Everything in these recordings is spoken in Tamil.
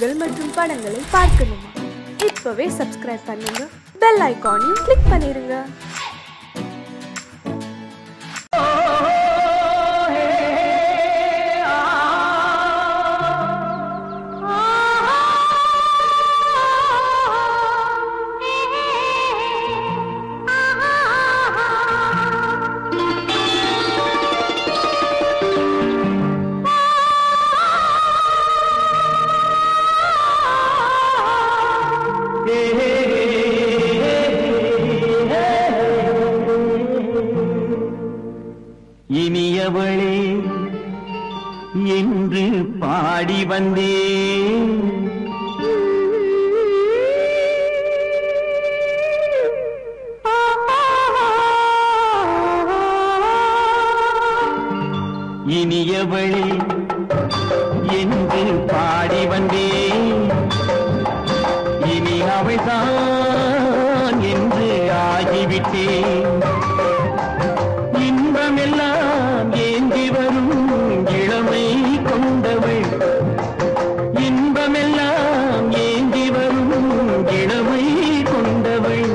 நிகழ்ச்சிகள் மற்றும் படங்களை பார்க்கணுமா? இப்பவே சப்ஸ்கிரைப் பண்ணுங்க, பெல் ஐகானையும் கிளிக் பண்ணிருங்க. இனியவளே என்று பாடி வந்தேன், இனியவளே என்று பாடி வந்தேன், இனி அவள்தான் என்று ஆகிவிட்டேன். இன்பமெல்லாம் ஏந்தி வரும் இளமை கொண்டவள், இன்பமெல்லாம் ஏந்தி வரும் இளமை கொண்டவள்.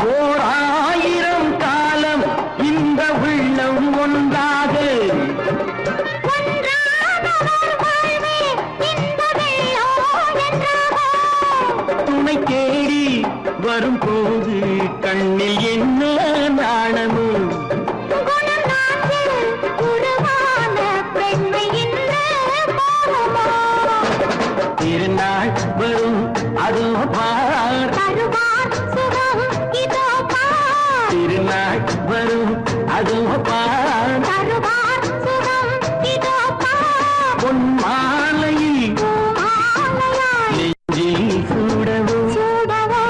ஓர் ஆயிரம் காலம் இந்த உள்ளம் ஒன்றாக துணை தேடி வரும்போது கண்ணில் என்ன நாணமும் திருநாள் வரும் அதோ பார், திருநாள் வரும் அதோ பார், பொன் மாலையில் நெஞ்சில் சூடவோ சூடவோ.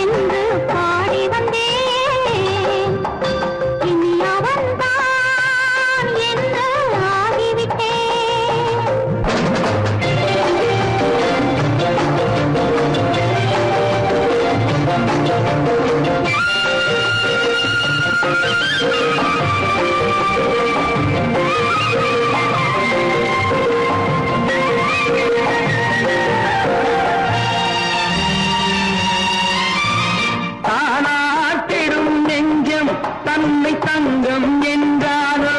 என்று பாடி வந்தேன், இனி அவன்தான் என்று ஆகிவிட்டேன். தானாட்டிடும் நெஞ்சம் தன்னை தங்கம் என்றாரோ,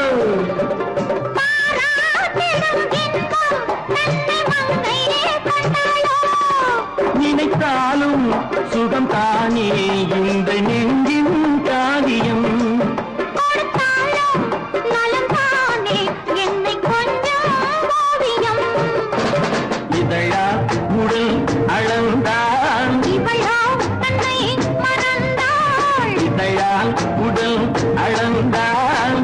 நினைத்தாலும் சுகம் தானே இந்த நெஞ்சின் காரியம். இதழா உடல் அளந்தாள், இதழால் உடல் அளந்தாள்,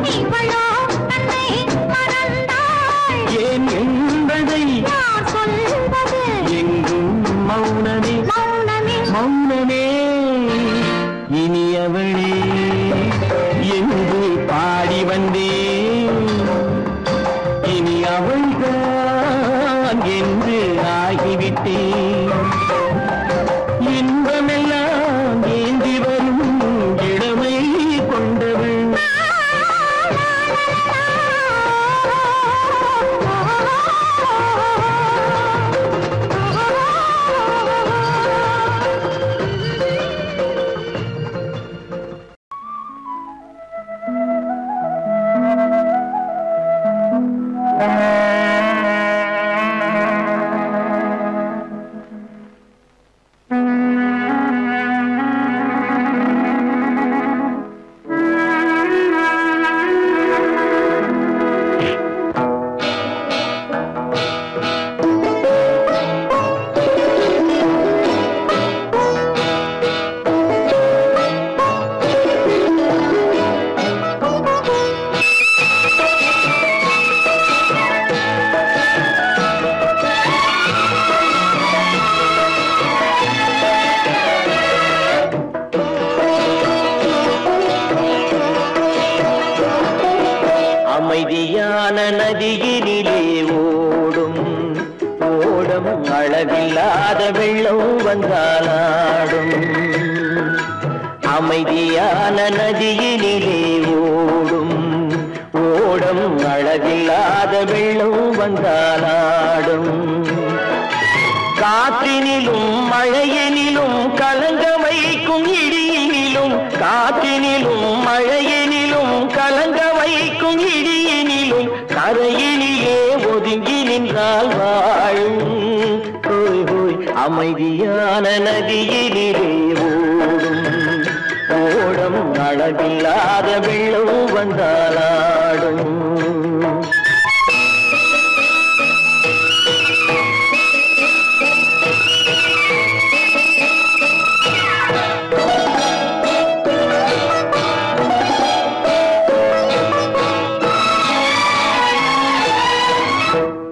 அமைதியான நதியினிலே ஓடும் ஓடம் அளவில்லாத வெள்ளம் வந்தாலாடும். அமைதியான நதியினிலே ஓடும் ஓடம் அளவில்லாத வெள்ளம் வந்தாலாடும். காற்றினிலும் மழையினிலும் கலங்க வைக்கும் இடியினிலும் காற்றினிலும் மழையினிலும் கலங்க வைக்கும் இடியினிலும் கரையினிலே ஒதுங்கி நின்றால் வாழும். ஹோய் ஹோய் அமைதியான நதியினிலே ஓடும் ஓடம் அளவில்லாத வெள்ளம் வந்தாலாடும்.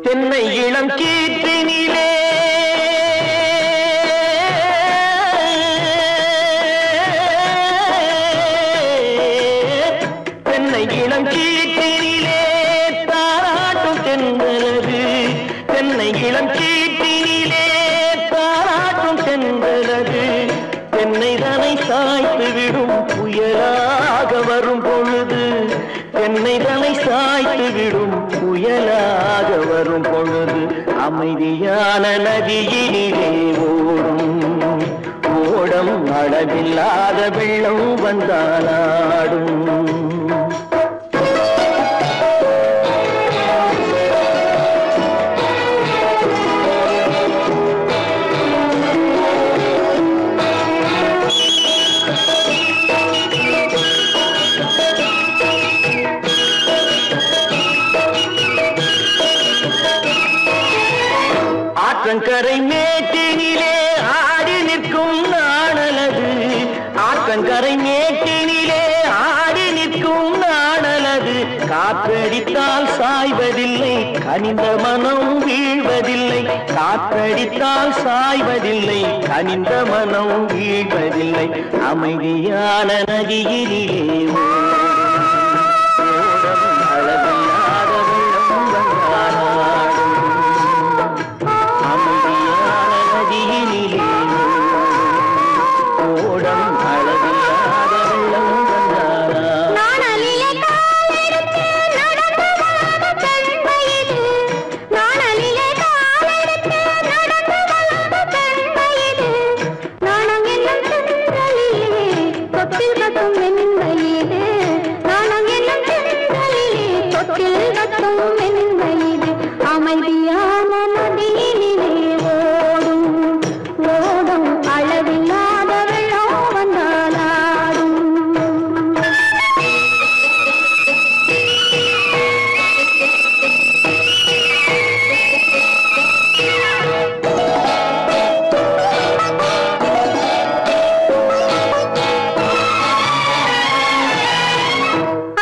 தென்னை இளம் கீற்றினிலே தென்னை இளம் கீற்றினிலே தாராட்டும் தென்றலது. தென்னை இளம் கீற்றினிலே தாராட்டும் தென்றலது. தென்னை தனை சாய்த்து விடும் புயலாக வரும் பொழுது தென்னை தனை சாய்த்து விடும் புயலாக வரும் பொழுது அமைதியான நதியினிலே ஓடும் ஓடம் அளவில்லாத வெள்ளம் வந்தாலாடும். ஆற்றங்கரை மேட்டினிலே ஆடி நிற்கும் நாணலது. ஆற்றங்கரை மேட்டினிலே ஆடி நிற்கும் நாணலது. காற்றடித்தால் சாய்வதில்லை கனிந்த மனம் வீழ்வதில்லை. காற்றடித்தால் சாய்வதில்லை கனிந்த மனம் வீழ்வதில்லை. அமைதியான நதியிலே ஓடும் அளவில்லாத வெள்ளம் வந்தாலாடும். அமைதியான நதியினிலே ஓடம் அளவில்லாத வெள்ளம் வந்தாலாடும். நாணலிலே காலெடுத்து நடந்து வளர்ந்த பெண்மையிது. நாணலிலே காலெடுத்து நடந்து வளர்ந்த பெண்மையிது. நாணம் என்னும் தென்றலிலே தொட்டில் கட்டும் மென்மையிது. நாணம் என்னும் தென்றலிலே தொட்டில் கட்டும் மென்மையிது. அமைதியான நதியினிலே ஓடும் ஓடும் அளவில்லாத வெள்ளம் வந்தாலாடும்.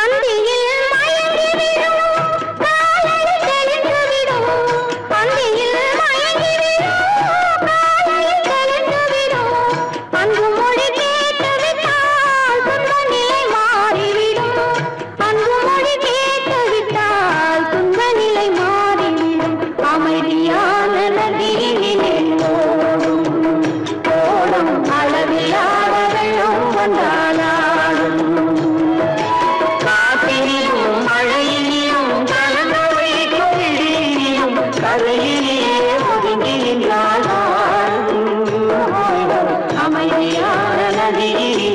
அந்தியில் மயங்கி விடும் காலையில் தெளிந்து விடும். அந்தியில் மயங்கி விடும் காலையில் தெளிந்து விடும். அன்பு மொழி கேட்டு விட்டால் துன்ப நிலை மாறிவிடும். அன்பு மொழி கேட்டு விட்டால் துன்ப நிலை மாறிவிடும். அமைதியான நதியினிலே ஓடும் ஓடும் அளவில்லாத வெள்ளம் வந்தாலாடும். காற்றினிலும் மழையினிலும் கலங்க வைக்கும் இடியினிலும் கரையிலே ஒதுங்கி நின்றால் வாழும். அமைதியான நதியிலே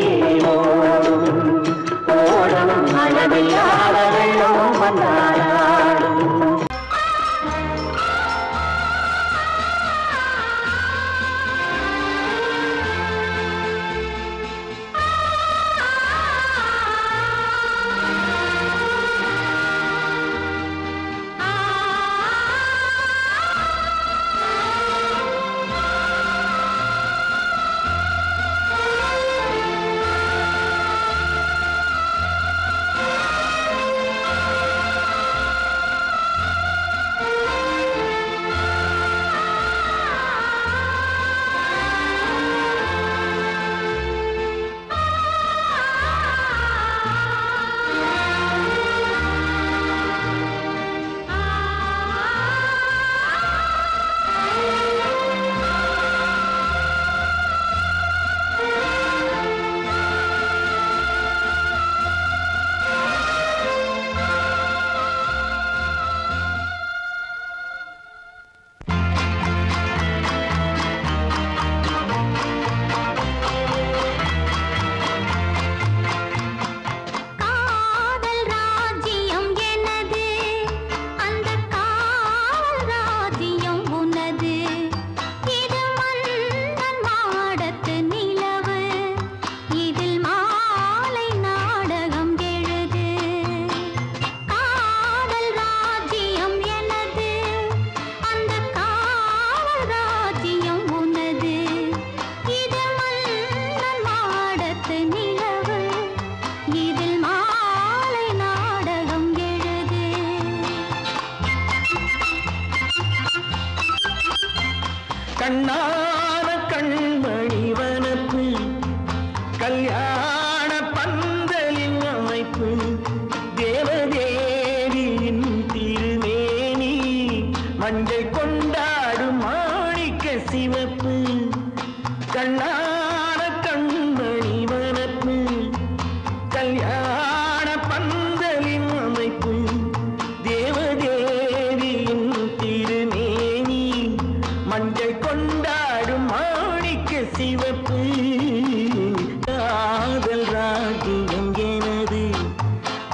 ஓடும் ஓடம் அளவில்லாத வெள்ளம் வந்தாலாடும். மஞ்சள் கொண்டாடும் மாணிக்க சிவப்பு கண்ணான கண்மணி வனப்பு கல்யாண பந்தலின் அமைப்பு தேவதேவியின் திருமேனி மஞ்சள் கொண்டாடும் மாணிக்க சிவப்பு காதல் ராஜ்யம் எனது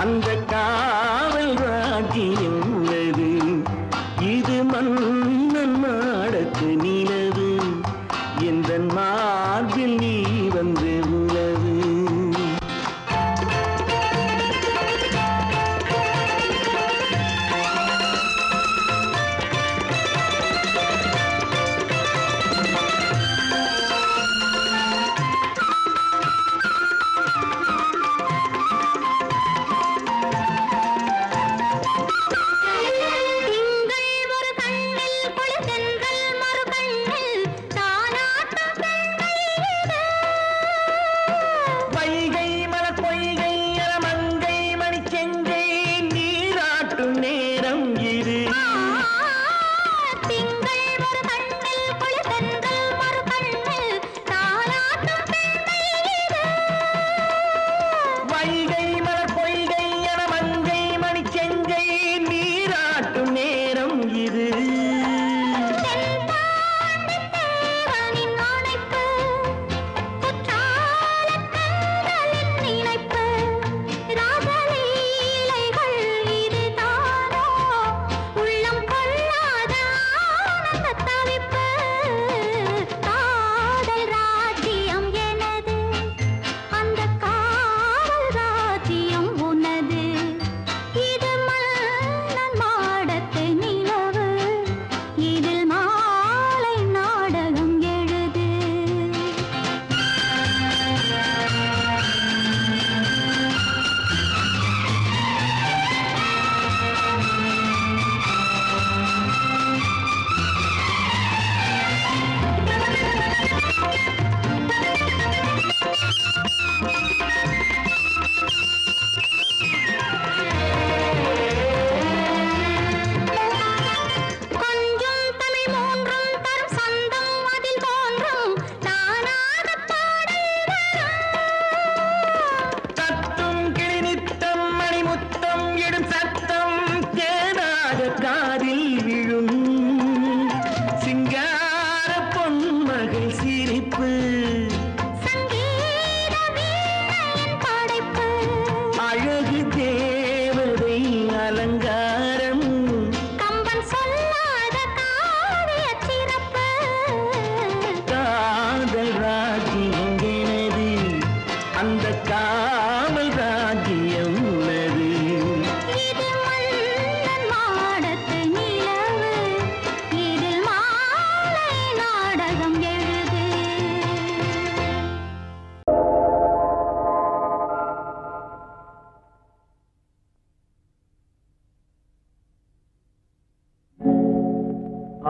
அந்த காவல் ராஜ்யம் உள்ளது இது மன்னன் மாடத்து நிலவு எந்த மார்பில் நீ வந்து உலவு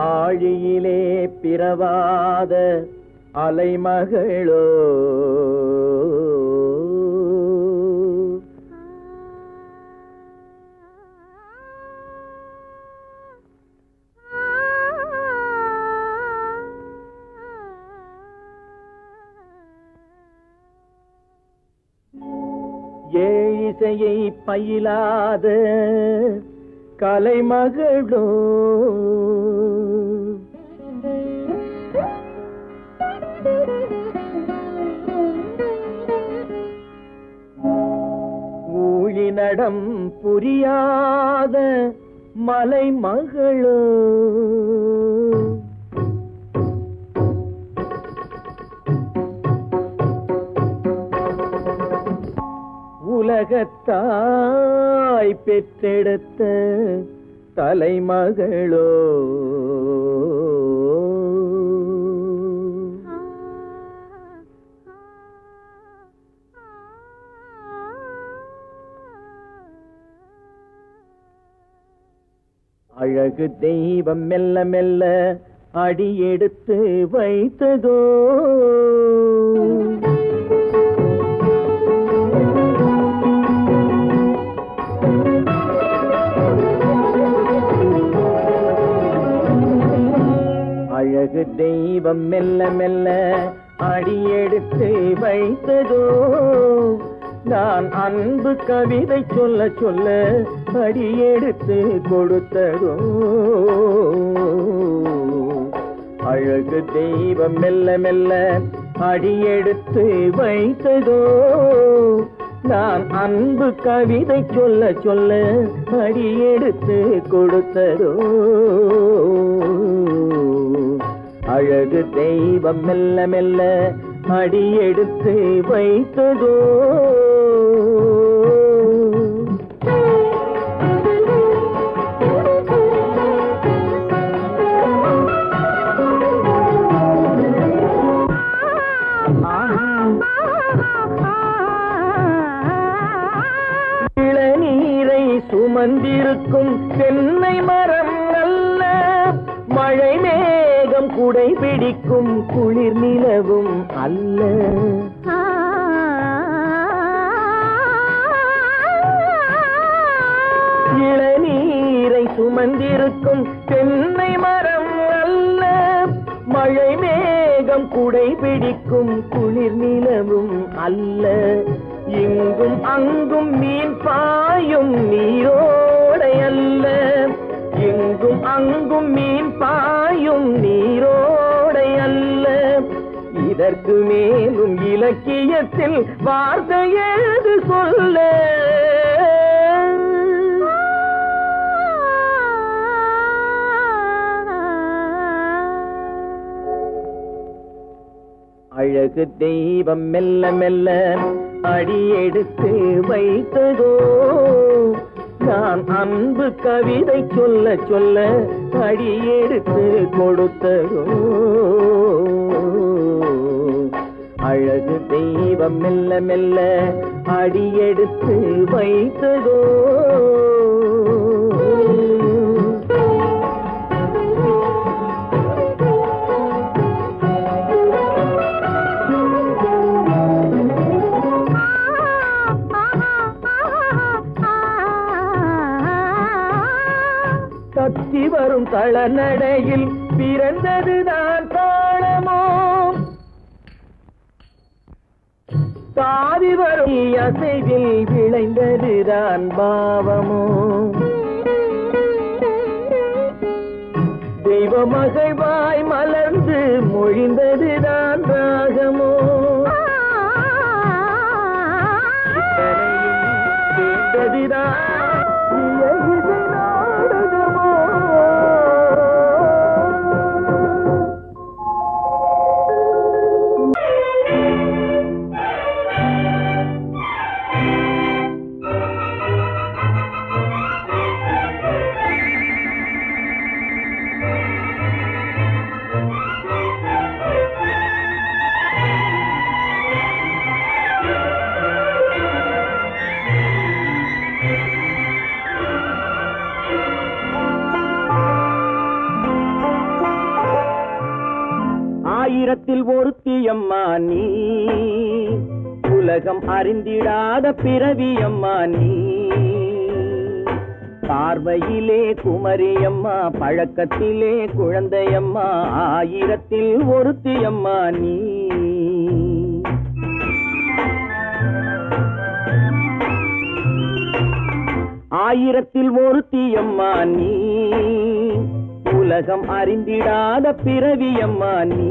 ஆழியிலே பிறவாத அலைமகளோ ஏழிசையை பயிலாத கலைமகளோ ஊழிநடம் புரியாத மலைமகளோ உலகத்தாய் பெற்றெடுத்த தலைமகளோ அழகு தெய்வம் மெல்ல மெல்ல அடியெடுத்து வைத்ததோ தெய்வம் மெல்ல மெல்ல அடியெடுத்து வைத்ததோ நான் அன்பு கவிதை சொல்ல சொல்ல அடியெடுத்து கொடுத்ததோ அழகு தெய்வம் மெல்ல மெல்ல அடியெடுத்து வைத்ததோ நான் அன்பு கவிதை சொல்ல சொல்ல அடியெடுத்து கொடுத்ததோ அழகு தெய்வம் மெல்ல மெல்ல அடியெடுத்து வைத்ததோ இளநீரை சுமந்திருக்கும் தென்னை மரம் அல்ல மழை மேகம் குடை பிடிக்கும் குளிர் நிலவும் அல்ல இளநீரை சுமந்திருக்கும் தென்னை மரம் அல்ல மழை மேகம் குடை பிடிக்கும் குளிர் நிலவும் அல்ல இங்கும் அங்கும் மீன் பாயும் நீரோடை அல்ல இங்கும் அங்கும் மீன் பாயும் நீரோடை அல்ல இதற்கு மேலும் இலக்கியத்தில் வார்த்தை ஏது சொல்ல அழகு தெய்வம் மெல்ல மெல்ல அடியெடுத்து வைத்ததோ நான் அன்பு கவிதை சொல்ல சொல்ல அடியெடுத்து கொடுத்ததோ அழகு தெய்வம் மெல்ல மெல்ல அடியெடுத்து வைத்ததோ தத்தி வரும் தளநடையில் பிறந்ததுதான் தாளமோ தாவி வரும் அசைவில் விளைந்ததுதான் பாவமோ தெய்வ மகிழ்வாய் மலர்ந்து மொழிந்ததுதான் ராகமோ கேட்டதுதான் ஆயிரத்தில் ஒருத்தியம்மா நீ உலகம் அறிந்திடாத பிறவியம்மா நீ பார்வையிலே குமரியம்மா பழக்கத்திலே குழந்தையம்மா ஆயிரத்தில் ஒருத்தியம்மா நீ ஆயிரத்தில் ஒருத்தியம்மா நீ உலகம் அறிந்திடாத பிறவியம்மா நீ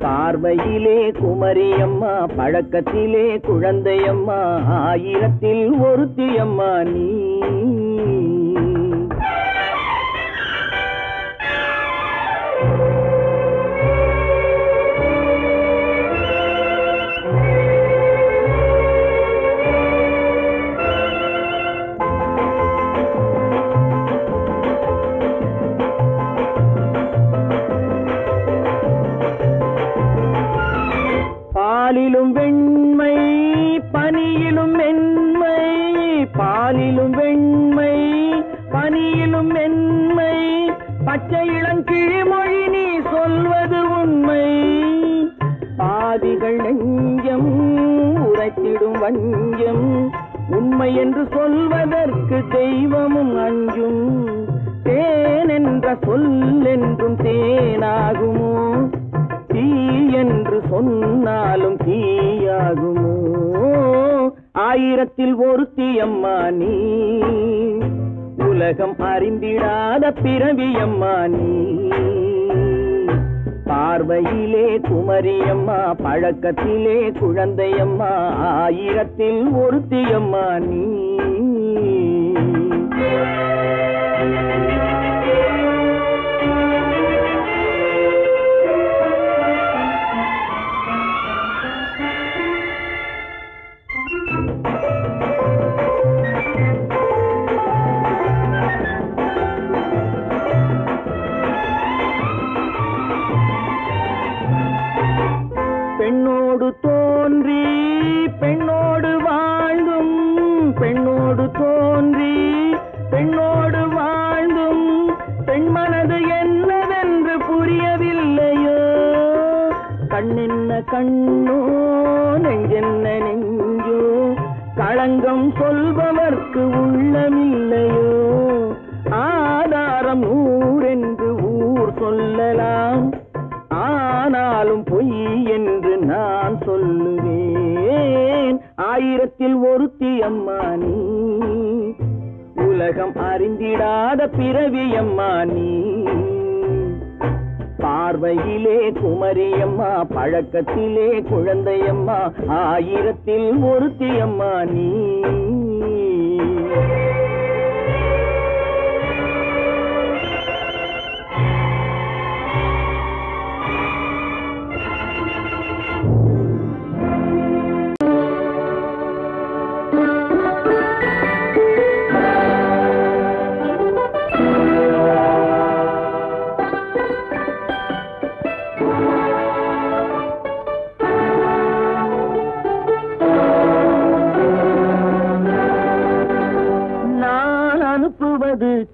பார்வையிலே குமரியம்மா பழக்கத்திலே குழந்தையம்மா ஆயிரத்தில் ஒருத்தியம்மா நீ பாலிலும் வெண்மை பனியிலும் மென்மை பாலிலும் வெண்மை பனியிலும் மென்மை பச்சை இளங்கிழிமொழி நீ சொல்வது உண்மை பாதிகள் நெஞ்சம் உரைத்திடும் வஞ்சம் உண்மை என்று சொல்வதற்கு தெய்வமும் அஞ்சும் தேன் என்ற சொல்லென்றும் தேனாகுமோ, தீ என்று சொன்னாலும் தீயாகுமோ? ஆயிரத்தில் ஒருத்தி அம்மா நீ, உலகம் அறிந்திடாத பிறவியம்மா நீ. பார்வையிலே குமரியம்மா, பழக்கத்திலே குழந்தையம்மா, ஆயிரத்தில் ஒருத்தியம்மா நீ. பெண்ணோடு தோன்றி பெண்ணோடு வாழ்ந்தும், பெண்ணோடு தோன்றி பெண்ணோடு வாழ்ந்தும், பெண் மனது என்னவென்று புரியவில்லையோ? கண்ணென்ன கண்ணோ, நெஞ்சென்ன நெஞ்சோ, களங்கம் சொல்பவர்க்கு உள்ளமில்லையோ? ஆதாரம் ஊரென்று ஊர் சொல்லலாம், ஆனாலும் பொய் என்று நான் சொல்லுவேன். ஆயிரத்தில் ஒருத்தி அம்மா நீ, உலகம் அறிந்திடாத பிறவியம்மா நீ. பார்வையிலே குமரியம்மா, பழக்கத்திலே குழந்தையம்மா, ஆயிரத்தில் ஒருத்தி அம்மா நீ.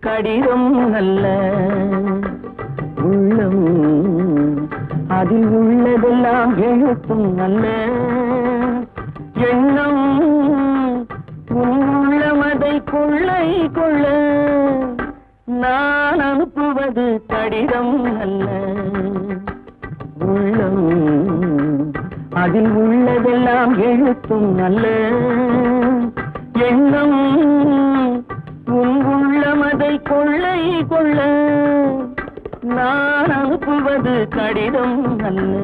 கடிதம் அல்ல உள்ளம், அதில் உள்ளதெல்லாம் எழுத்தும் அல்ல எண்ணம். உள்ளமதை கொள்ளை கொள்ள நான் அனுப்புவது கடிதம் அல்ல உள்ளம், அதில் உள்ளதெல்லாம் எழுத்தும் அல்ல எண்ணம். உள்ளமதை கொள்ளை கொள்ள நான் அனுப்புவது கடிதம் அல்ல.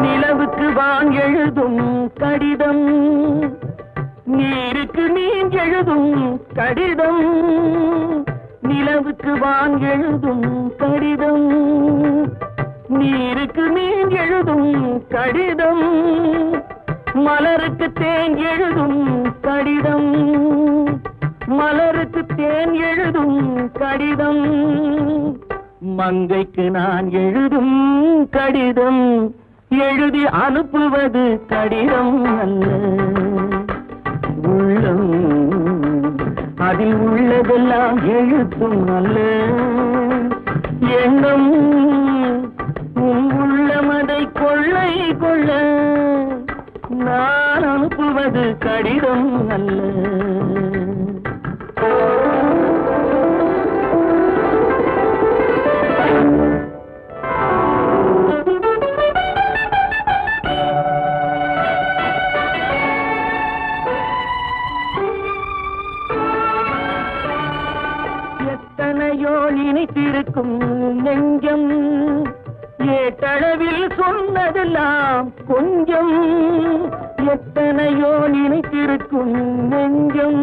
நிலவுக்கு வான் எழுதும் கடிதம், நீருக்கு மீன் எழுதும் கடிதம். நிலவுக்கு வான் எழுதும் கடிதம், நீருக்கு மீன் எழுதும் கடிதம். மலருக்கு தேன் எழுதும் கடிதம், மலருக்கு தேன் எழுதும் கடிதம். மங்கைக்கு நான் எழுதும் கடிதம், எழுதி அனுப்புவது கடிதம் அல்ல உள்ளம், அதில் உள்ளதெல்லாம் எழுத்தும் அல்ல எண்ணம். உள்ளமதை கொள்ளை கொள்ள நான் அனுப்புவது கடிதம் அல்ல. நினைத்திருக்கும் நெஞ்சம், ஏட்டளவில் சொன்னதெல்லாம் கொஞ்சம். எத்தனையோ நினைத்திருக்கும் நெஞ்சம்,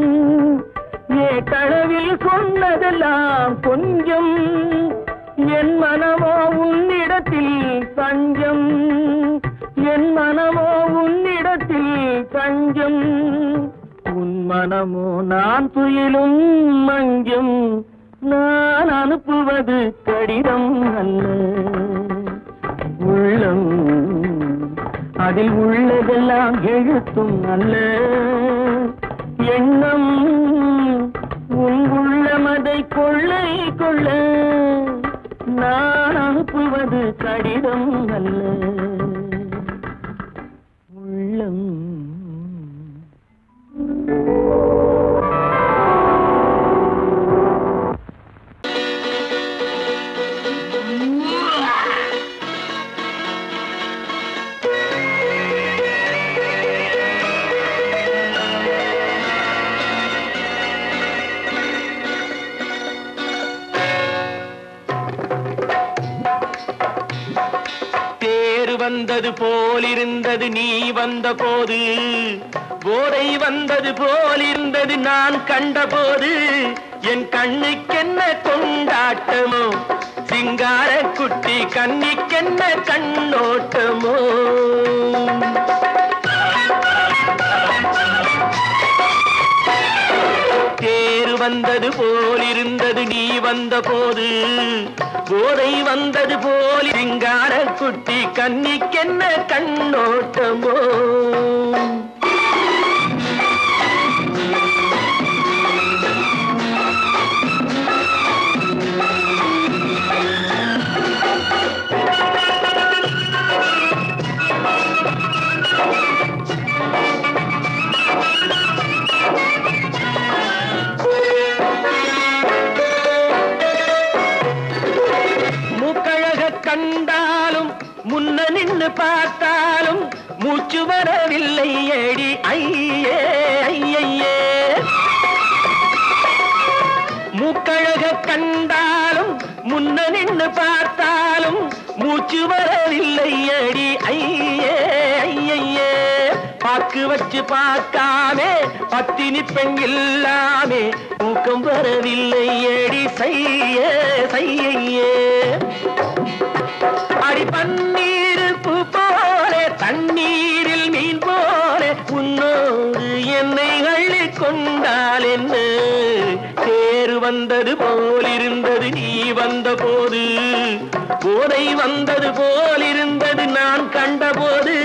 ஏட்டளவில் சொன்னதெல்லாம் கொஞ்சம். என் மனமோ உன்னிடத்தில் தஞ்சம், என் மனமோ உன்னிடத்தில் தஞ்சம். உன் மனமோ நான் துயிலும் மஞ்சம், நான் அனுப்புவது கடிதம் அல்ல உள்ளம், அதில் உள்ளதெல்லாம் எழுத்தும் அல்ல எண்ணம். உன் உள்ளமதை கொள்ளை கொள்ள நான் அனுப்புவது கடிதம் அல்ல உள்ளம். வந்தது போலிருந்தது நீ வந்த போது, போதை வந்தது போலிருந்தது நான் கண்டபோது, என் கண்ணுக்கென்ன கொண்டாட்டமோ, சிங்கார குட்டி கண்ணிக்கென்ன கண்ணோட்டமோ. தேர் வந்தது போலிருந்தது நீ வந்த போது, போதை வந்தது போல் சிங்கார குட்டி கண்ணிக்கென்ன கண்ணோட்டமோ. கண்டாலும் முன்ன நின்று பார்த்தாலும் மூச்சு வரவில்லை ஏடி ஐயே ஐயே. மூக்கழக கண்டாலும் முன்ன நின்று பார்த்தாலும் மூச்சு வரவில்லை ஏடி ஐயே ஐயே. பாக்கு வச்சு பார்க்காமே பத்தினி பெண் இல்லாமே ஊக்கம் வரவில்லை ஏடி செய்ய செய்யே. அடி பன்னீர் பூ போலே தண்ணீரில் மீன் போலே உன்னோடு என்னை அள்ளி கொண்டால் என்ன. தேர் வந்தது போலிருந்தது நீ வந்த போது, போதை வந்தது போலிருந்தது நான் கண்டபோது,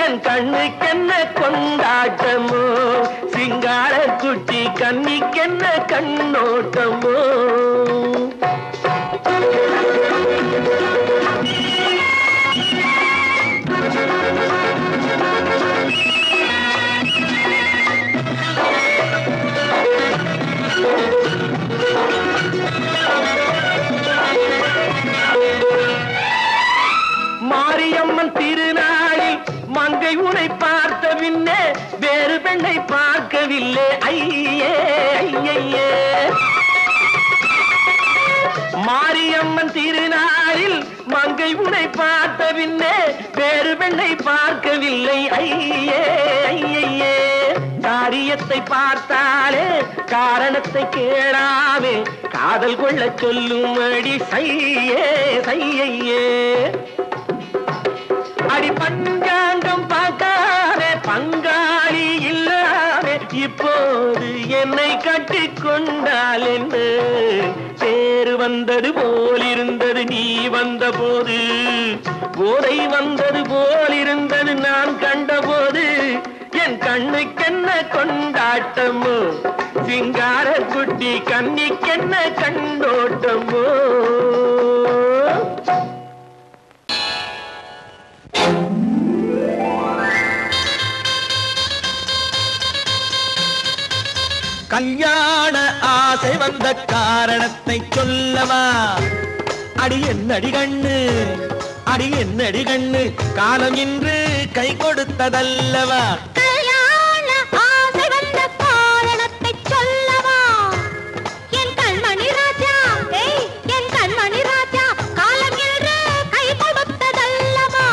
என் கண்ணுக்கென்ன கொண்டாட்டமோ, சிங்கார குட்டி கண்ணிக்கென்ன கண்ணோட்டமோ. மாரியம்மன் திருநாளில் மங்கை உனை பார்த்த பின்னே வேறு பெண்ணை பார்க்கவில்லை ஐயே ஐயே. மாரியம்மன் திருநாளில் மங்கை உனை பார்த்த பின்னே வேறு பெண்ணை பார்க்கவில்லை ஐயே ஐயே. காரியத்தை பார்த்தாலே காரணத்தை கேளாமே காதல் கொள்ள சொல்லும்படி செய்யே செய்யே. அடி பஞ்சாங்கம் பார்க்காதே பங்காளி இல்லாமே இப்போது என்னை கட்டிக் கொண்டால் என்ன. தேர் வந்தது போலிருந்தது நீ வந்த போது, போதை வந்தது போலிருந்தது நான் கண்டபோது, என் கண்ணுக்கென்ன கொண்டாட்டமோ, சிங்கார குட்டி கண்ணிக்கென்ன கண்ணோட்டமோ. கல்யாண ஆசை வந்த காரணத்தை சொல்லவா, அடி என்னடி கண்ணு அடி என்னடி கண்ணு, காலம் இன்று கை கொடுத்ததல்லவா. கல்யாண ஆசை வந்த காரணத்தை சொல்லவா, என் கண்மணி ராஜா என் கண்மணி ராஜா, காலம் இன்று கை கொடுத்ததல்லவா.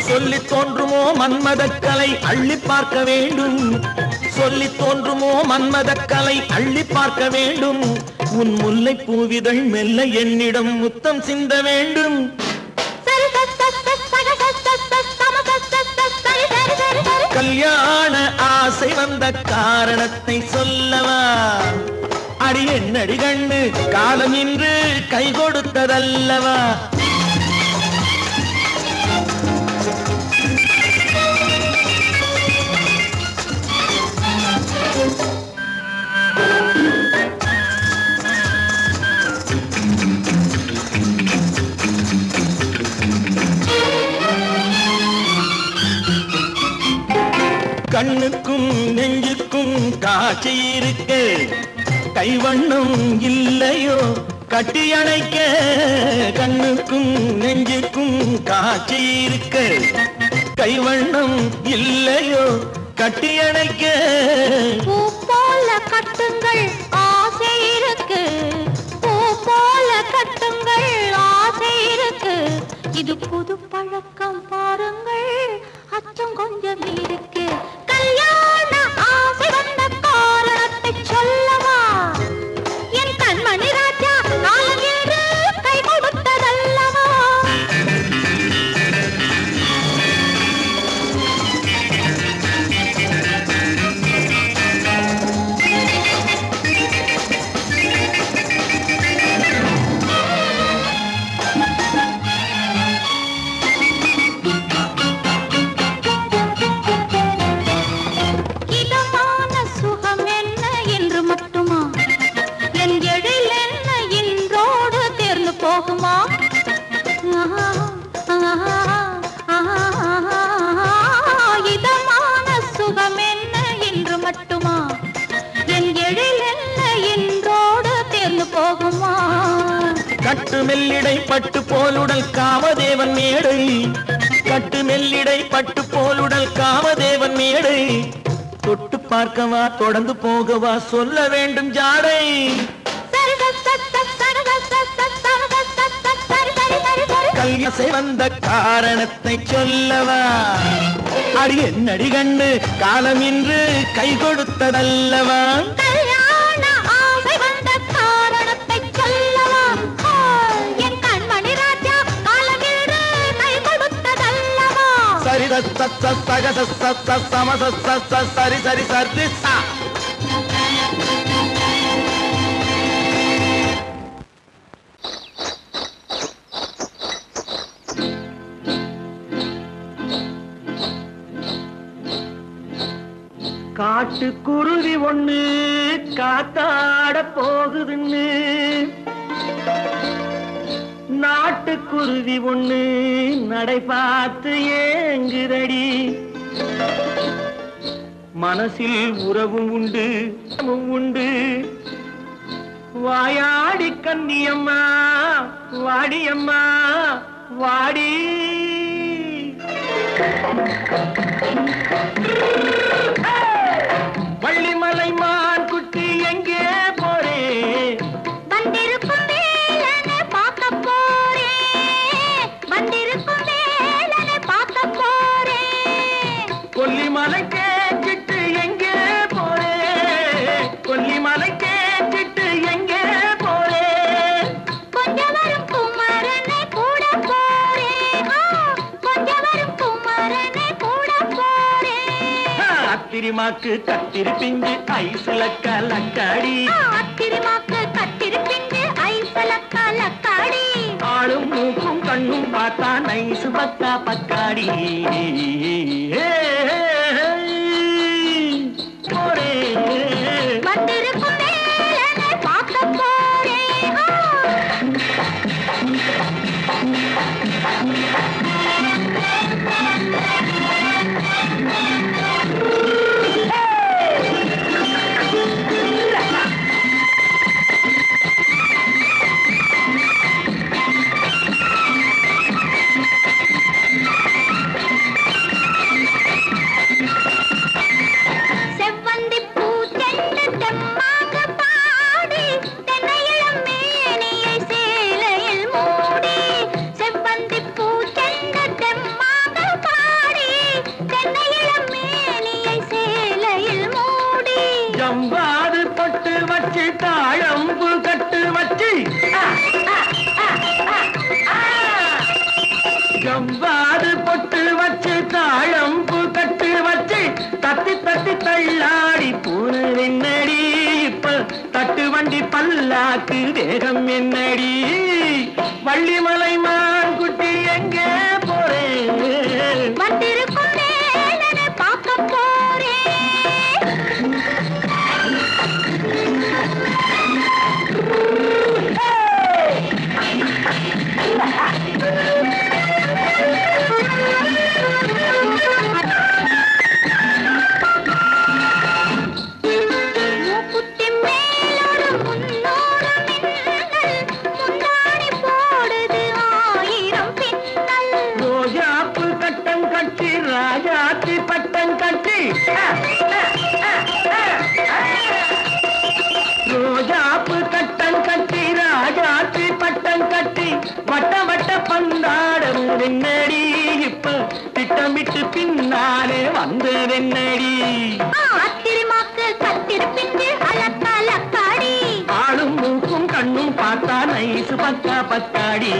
சொல்லி தோன்றுமோ மன்மதக்கலை அள்ளி பார்க்க வேண்டும், சொல்லி தோன்றுமோ மன்மதக்கலை அள்ளி பார்க்க வேண்டும். உன் முல்லை பூவிதழ் மெல்ல என்னிடம் முத்தம் சிந்த வேண்டும். கல்யாண ஆசை வந்த காரணத்தை சொல்லவா? அடி என்னடி கண்ணு காலம் இன்று கை கொடுத்ததல்லவா? கண்ணுக்கும் நெஞ்சுக்கும் காட்சி இருக்க, கைவண்ணம் இல்லையோ கட்டி அணைக்க. கண்ணுக்கும் நெஞ்சுக்கும் காட்சி இருக்க, கைவண்ணம் இல்லையோ கட்டி அணைக்க. பூ போல கட்டுங்கள் ஆசை இருக்கு, பூ போல கட்டுங்கள் ஆசை இருக்கு. இது புது பழக்கம் பாருங்கள், அச்சம் கொஞ்சம் இருக்கு. கல்யாண ஆசை வந்த காரணத்தை சொல்லவா? என் கண்மணி ராஜா காலம் என்று கை கொடுத்ததல்லவா? இதமான சுகம் என்ன என்று மட்டுமா? என் எழில் என்ன என்றோடு தேர்ந்து போகுமா? கட்டு மெல்லிடை பட்டு போலுடல் காமதேவன் மேடை, கட்டு மெல்லிடை பட்டு போலுடல் காமதேவன் மேடை. தொட்டு பார்க்கவா தொடர்ந்து போகவா சொல்ல வேண்டும் ஜாடை. கல்யாசை வந்த காரணத்தை சொல்லவா? அடி என்னடி கண்டு காலம் இன்று கை கொடுத்ததல்லவா? கல்யாண ஆசை வந்த காரணத்தை சொல்லவா? என் கண்மணி ராஜா காலம் இன்று கை கொடுத்ததல்லவா? சரி சக சம சரி சரி சரி சா. காட்டுக்குருவி ஒண்ணு காத்தாட போகுதுன்னு, நாட்டுக்குருவி ஒண்ணு நடை பார்த்து ஏங்குதடி. மனசில் உறவும் உண்டு உண்டு, வாயாடி கன்னியம்மா வாடியம்மா வாடி. வள்ளிமலை மான் குட்டி எங்கே போறே? வந்திருக்கும் வேலனை பார்க்க போறேன், வந்திருக்கும் வேலனை பார்க்க போறேன். கொல்லிமலை கேட்டுட்டு எங்கே போறே? கொல்லிமலை கேட்டுட்டு எங்கே போறே? கொஞ்சம் வரும் குமரனை கூட போறேன், கொஞ்சம் வரும் குமரனை கூட போறேன். அத்திரிமாக்கு கத்திரி பிஞ்சு ஐசுல கலக்காடி, அத்திரிமாக்கு கத்திரி பிஞ்சு ஐசுல கலக்காடி. ஆளும் மூக்கும் கண்ணும் பார்த்தா நைசு பக்கா பக்காடி. போரே வந்திருக்கும் வேலனை பார்க்க போறேன். செவ்வந்தி பூ ஜவ்வாது பொட்டு வச்சு தாழம்பு கட்டு வச்சு தத்தி தத்தி தள்ளாடி பூனு என்னடி இப்ப தட்டு வண்டி பல்லாக்கு வேகம் என்னடி வள்ளிமலை மான் குட்டி எங்கே போறேன் வந்திருக்கும் வேலனை பார்க்க போறேன் மூக்குத்தி மேலோடு முன்னோடு மின்னல் முந்தாணி போடுது 1000 பின்னல் ரோஜாப்பு கட்டம் கட்டி ராஜாத்தி பட்டம் கட்டி ரோஜாப்பு கட்டம் கட்டி ராஜாத்தி பட்டம் கட்டி வட்ட வட்ட பந்தாடம் என்னடி இப்ப திட்டமிட்டு பின்னாலே வந்து என்னடி ஆத்திரமாக்கு கத்திருப்பிண்டு அலக்காடி ஆளும் மூக்கும் கண்ணும் பார்த்தா நைசு பக்கா பத்தாடி